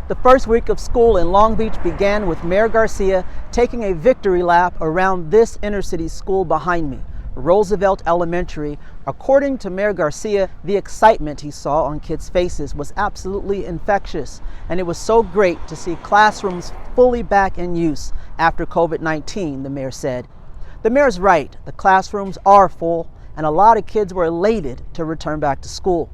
The first week of school in Long Beach began with Mayor Garcia taking a victory lap around this inner city school behind me, Roosevelt Elementary. According to Mayor Garcia, the excitement he saw on kids' faces was absolutely infectious, and it was so great to see classrooms fully back in use after COVID-19, the mayor said. The mayor's right, the classrooms are full, and a lot of kids were elated to return back to school.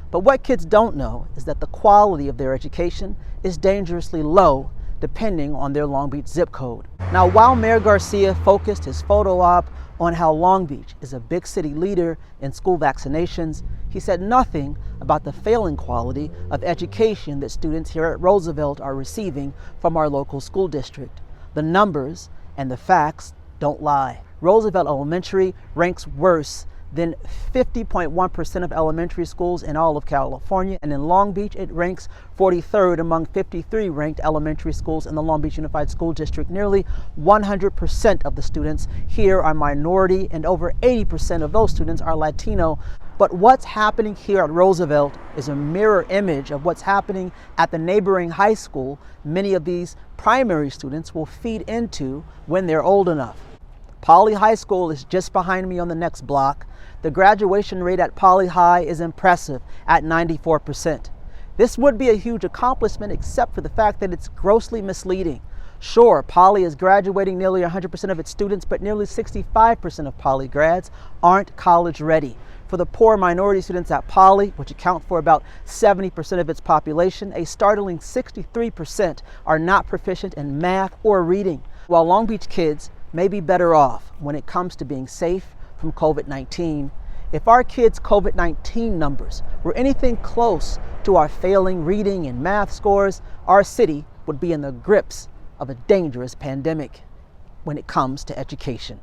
But what kids don't know is that the quality of their education is dangerously low depending on their Long Beach zip code. Now, while Mayor Garcia focused his photo op on how Long Beach is a big city leader in school vaccinations, he said nothing about the failing quality of education that students here at Roosevelt are receiving from our local school district. The numbers and the facts don't lie. Roosevelt Elementary ranks worse than 50.1% of elementary schools in all of California, and in Long Beach it ranks 43rd among 53 ranked elementary schools in the Long Beach Unified School District. Nearly 100% of the students here are minority, and over 80% of those students are Latino. But what's happening here at Roosevelt is a mirror image of what's happening at the neighboring high school many of these primary students will feed into when they're old enough. Poly High School is just behind me on the next block. The graduation rate at Poly High is impressive at 94%. This would be a huge accomplishment except for the fact that it's grossly misleading. Sure, Poly is graduating nearly 100% of its students, but nearly 65% of Poly grads aren't college ready. For the poor minority students at Poly, which account for about 70% of its population, a startling 63% are not proficient in math or reading. While Long Beach kids may be better off when it comes to being safe from COVID-19, if our kids' COVID-19 numbers were anything close to our failing reading and math scores, our city would be in the grips of a dangerous pandemic when it comes to education.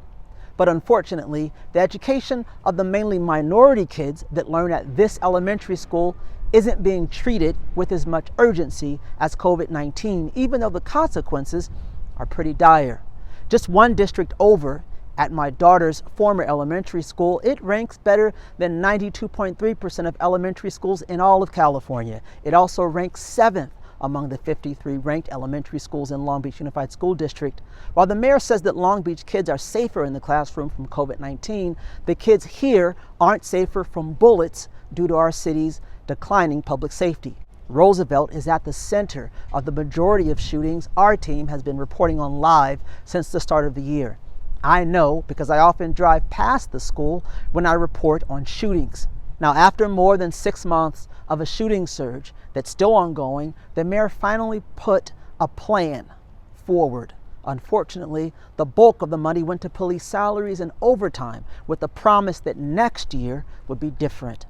But unfortunately, the education of the mainly minority kids that learn at this elementary school isn't being treated with as much urgency as COVID-19, even though the consequences are pretty dire. Just one district over, at my daughter's former elementary school, it ranks better than 92.3% of elementary schools in all of California. It also ranks 7th among the 53 ranked elementary schools in Long Beach Unified School District. While the mayor says that Long Beach kids are safer in the classroom from COVID-19, the kids here aren't safer from bullets due to our city's declining public safety. Roosevelt is at the center of the majority of shootings our team has been reporting on live since the start of the year. I know because I often drive past the school when I report on shootings. Now, after more than 6 months of a shooting surge that's still ongoing, the mayor finally put a plan forward. Unfortunately, the bulk of the money went to police salaries and overtime, with the promise that next year would be different.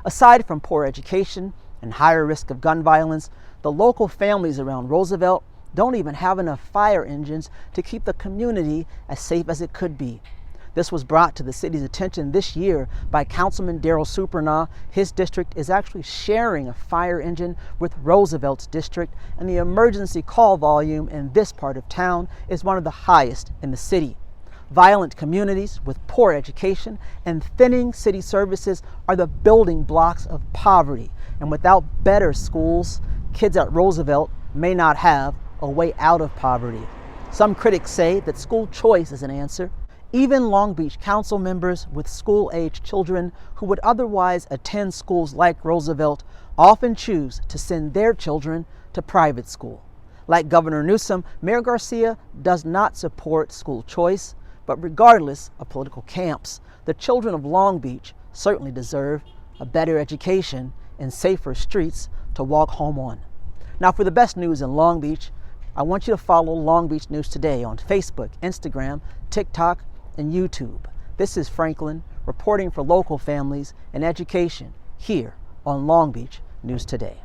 Aside from poor education and higher risk of gun violence, the local families around Roosevelt don't even have enough fire engines to keep the community as safe as it could be. This was brought to the city's attention this year by Councilman Daryl Supernaw. His district is actually sharing a fire engine with Roosevelt's district, and the emergency call volume in this part of town is one of the highest in the city. Violent communities with poor education and thinning city services are the building blocks of poverty, and without better schools, kids at Roosevelt may not have a way out of poverty. Some critics say that school choice is an answer. Even Long Beach council members with school-age children who would otherwise attend schools like Roosevelt often choose to send their children to private school. Like Governor Newsom, Mayor Garcia does not support school choice, but regardless of political camps, the children of Long Beach certainly deserve a better education and safer streets to walk home on. Now, for the best news in Long Beach, I want you to follow Long Beach News Today on Facebook, Instagram, TikTok, and YouTube. This is Franklin reporting for local families and education here on Long Beach News Today.